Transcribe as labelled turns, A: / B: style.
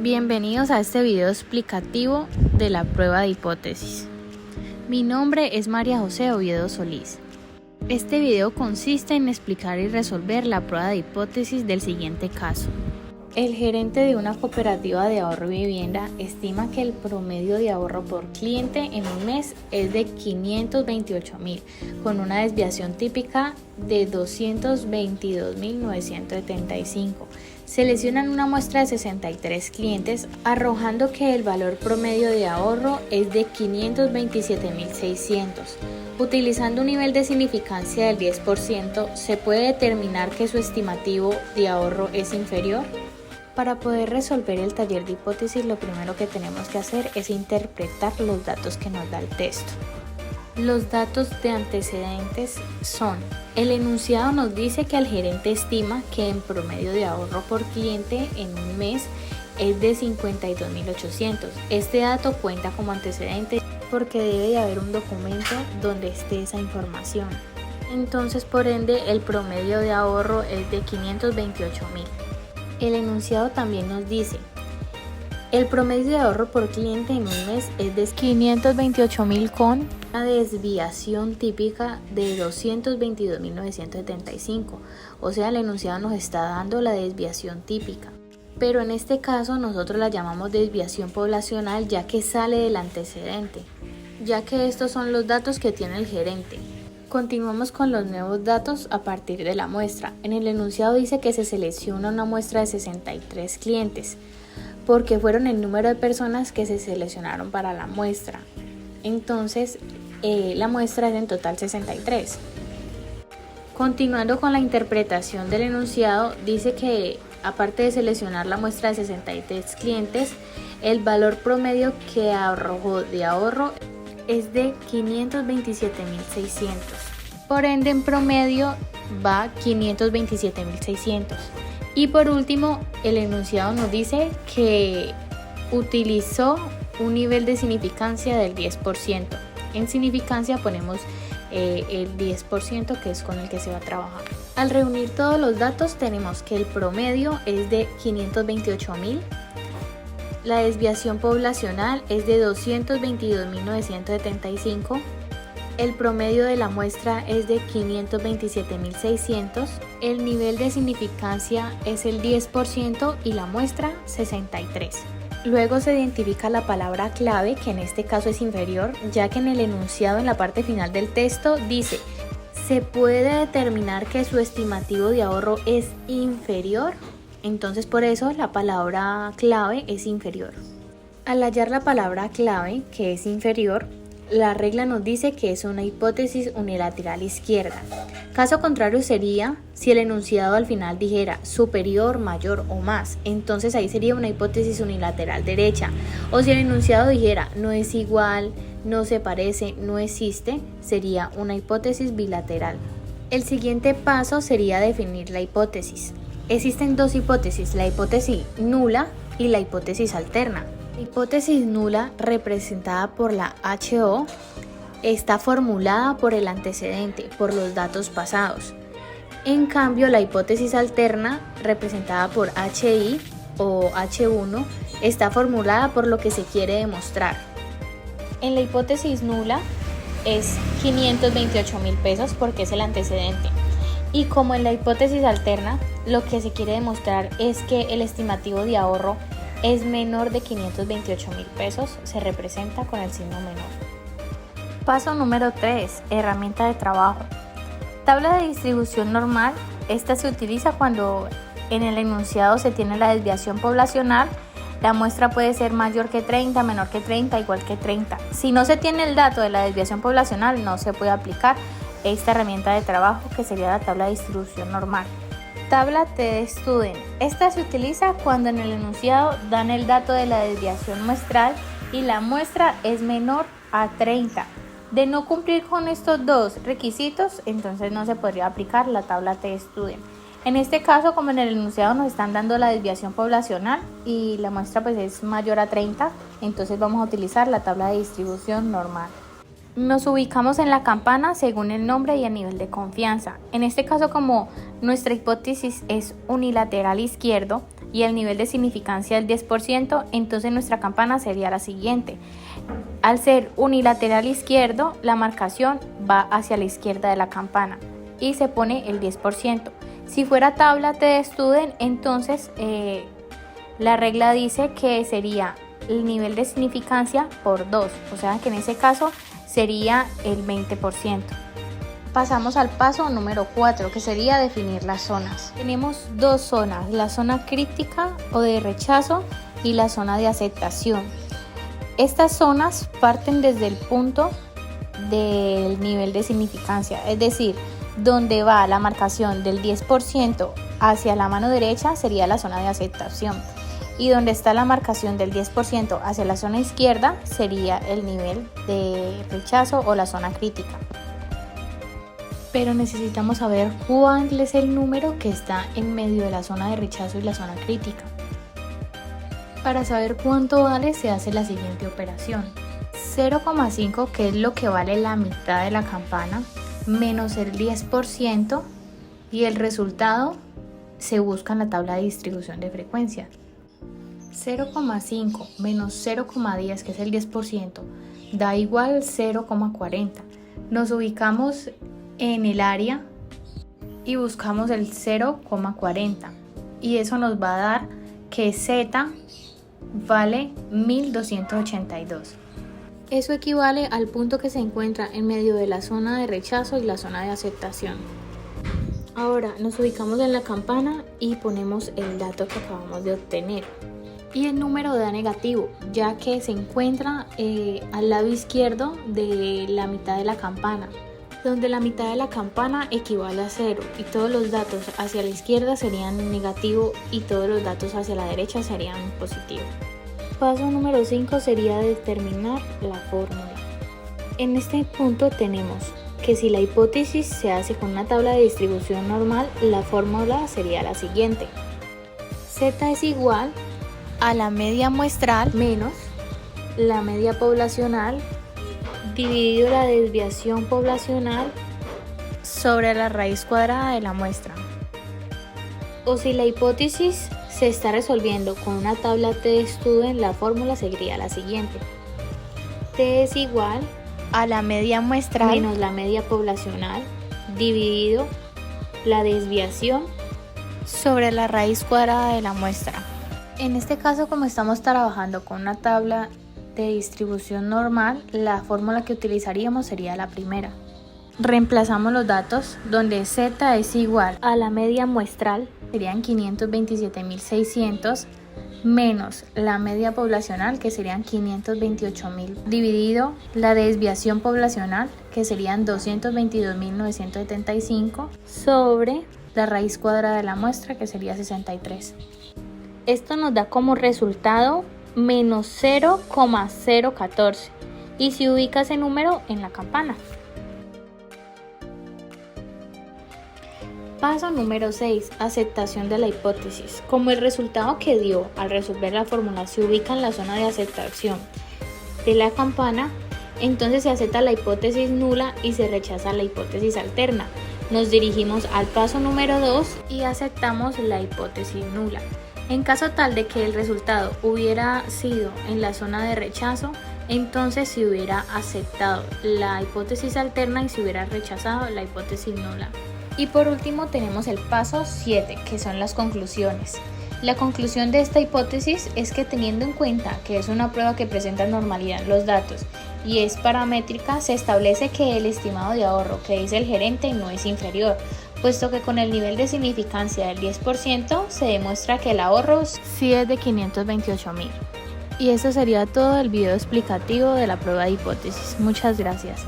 A: Bienvenidos a este video explicativo de la prueba de hipótesis. Mi nombre es María José Oviedo Solís. Este video consiste en explicar y resolver la prueba de hipótesis del siguiente caso. El gerente de una cooperativa de ahorro y vivienda estima que el promedio de ahorro por cliente en un mes es de 528.000, con una desviación típica de 222.975. Seleccionan una muestra de 63 clientes, arrojando que el valor promedio de ahorro es de 527.600. Utilizando un nivel de significancia del 10%, ¿se puede determinar que su estimativo de ahorro es inferior? Para poder resolver el taller de hipótesis, lo primero que tenemos que hacer es interpretar los datos que nos da el texto. Los datos de antecedentes son: el enunciado nos dice que el gerente estima que en promedio de ahorro por cliente en un mes es de 52.800. Este dato cuenta como antecedente porque debe de haber un documento donde esté esa información. Entonces, por ende, el promedio de ahorro es de 528.000. El enunciado también nos dice: el promedio de ahorro por cliente en un mes es de 528.000 con una desviación típica de 222.975. O sea, el enunciado nos está dando la desviación típica. Pero en este caso nosotros la llamamos desviación poblacional, ya que sale del antecedente, ya que estos son los datos que tiene el gerente. Continuamos con los nuevos datos a partir de la muestra. En el enunciado dice que se selecciona una muestra de 63 clientes, porque fueron el número de personas que se seleccionaron para la muestra. Entonces, la muestra es en total 63. Continuando con la interpretación del enunciado, dice que aparte de seleccionar la muestra de 63 clientes, el valor promedio que arrojó de ahorro es de 527.600. Por ende, en promedio va 527.600. Y por último, el enunciado nos dice que utilizó un nivel de significancia del 10%. En significancia ponemos el 10% que es con el que se va a trabajar. Al reunir todos los datos tenemos que el promedio es de 528.000. La desviación poblacional es de 222.975. El promedio de la muestra es de 527.600. El nivel de significancia es el 10% y la muestra 63. Luego se identifica la palabra clave, que en este caso es inferior, ya que en el enunciado en la parte final del texto dice: ¿se puede determinar que su estimativo de ahorro es inferior? Entonces, por eso la palabra clave es inferior. Al hallar la palabra clave, que es inferior, la regla nos dice que es una hipótesis unilateral izquierda. Caso contrario sería si el enunciado al final dijera superior, mayor o más. Entonces ahí sería una hipótesis unilateral derecha. O si el enunciado dijera no es igual, no se parece, no existe, sería una hipótesis bilateral. El siguiente paso sería definir la hipótesis. Existen dos hipótesis, la hipótesis nula y la hipótesis alterna. La hipótesis nula, representada por la HO, está formulada por el antecedente, por los datos pasados. En cambio, la hipótesis alterna, representada por HI o H1, está formulada por lo que se quiere demostrar. En la hipótesis nula es 528.000 pesos porque es el antecedente. Y como en la hipótesis alterna, lo que se quiere demostrar es que el estimativo de ahorro es menor de 528.000 pesos, se representa con el signo menor. Paso número 3, herramienta de trabajo. Tabla de distribución normal. Esta se utiliza cuando en el enunciado se tiene la desviación poblacional. La muestra puede ser mayor que 30, menor que 30, igual que 30. Si no se tiene el dato de la desviación poblacional, no se puede aplicar esta herramienta de trabajo, que sería la tabla de distribución normal. Tabla TD-Student. Esta se utiliza cuando en el enunciado dan el dato de la desviación muestral y la muestra es menor a 30. De no cumplir con estos dos requisitos, entonces no se podría aplicar la tabla TD-Student. En este caso, como en el enunciado nos están dando la desviación poblacional y la muestra pues es mayor a 30, entonces vamos a utilizar la tabla de distribución normal. Nos ubicamos en la campana según el nombre y el nivel de confianza. En este caso, como nuestra hipótesis es unilateral izquierdo, y el nivel de significancia del 10%, entonces nuestra campana sería la siguiente. Al ser unilateral izquierdo, la marcación va hacia la izquierda de la campana y se pone el 10%. Si fuera tabla de Student, entonces la regla dice que sería el nivel de significancia por 2, o sea que en ese caso sería el 20%. Pasamos al paso número 4, que sería definir las zonas. Tenemos dos zonas, la zona crítica o de rechazo y la zona de aceptación. Estas zonas parten desde el punto del nivel de significancia, es decir, donde va la marcación del 10% hacia la mano derecha sería la zona de aceptación, y donde está la marcación del 10% hacia la zona izquierda sería el nivel de rechazo o la zona crítica. Pero necesitamos saber cuál es el número que está en medio de la zona de rechazo y la zona crítica. Para saber cuánto vale se hace la siguiente operación. 0,5, que es lo que vale la mitad de la campana, menos el 10%, y el resultado se busca en la tabla de distribución de frecuencia. 0,5 menos 0,10, que es el 10%, da igual 0,40. Nos ubicamos en el área y buscamos el 0,40 y eso nos va a dar que Z vale 1282. Eso equivale al punto que se encuentra en medio de la zona de rechazo y la zona de aceptación. Ahora nos ubicamos en la campana y ponemos el dato que acabamos de obtener. Y el número da negativo, ya que se encuentra al lado izquierdo de la mitad de la campana, donde la mitad de la campana equivale a 0 y todos los datos hacia la izquierda serían negativo y todos los datos hacia la derecha serían positivo. Paso número 5 sería determinar la fórmula. En este punto tenemos que si la hipótesis se hace con una tabla de distribución normal, la fórmula sería la siguiente. Z es igual a la media muestral menos la media poblacional dividido la desviación poblacional sobre la raíz cuadrada de la muestra. O si la hipótesis se está resolviendo con una tabla de Student, la fórmula sería la siguiente. T es igual a la media muestral menos la media poblacional dividido la desviación sobre la raíz cuadrada de la muestra. En este caso, como estamos trabajando con una tabla de distribución normal, la fórmula que utilizaríamos sería la primera. Reemplazamos los datos donde Z es igual a la media muestral, serían 527.600, menos la media poblacional, que serían 528.000, dividido la desviación poblacional, que serían 222.975, sobre la raíz cuadrada de la muestra, que sería 63. Esto nos da como resultado menos 0,014 y se ubica ese número en la campana. Paso número 6, aceptación de la hipótesis. Como el resultado que dio al resolver la fórmula se ubica en la zona de aceptación de la campana, entonces se acepta la hipótesis nula y se rechaza la hipótesis alterna. Nos dirigimos al paso número 2 y aceptamos la hipótesis nula. En caso tal de que el resultado hubiera sido en la zona de rechazo, entonces se hubiera aceptado la hipótesis alterna y se hubiera rechazado la hipótesis nula. Y por último tenemos el paso 7, que son las conclusiones. La conclusión de esta hipótesis es que, teniendo en cuenta que es una prueba que presenta normalidad en los datos y es paramétrica, se establece que el estimado de ahorro que dice el gerente no es inferior, puesto que con el nivel de significancia del 10% se demuestra que el ahorro sí es de 528.000. Y eso sería todo el video explicativo de la prueba de hipótesis. Muchas gracias.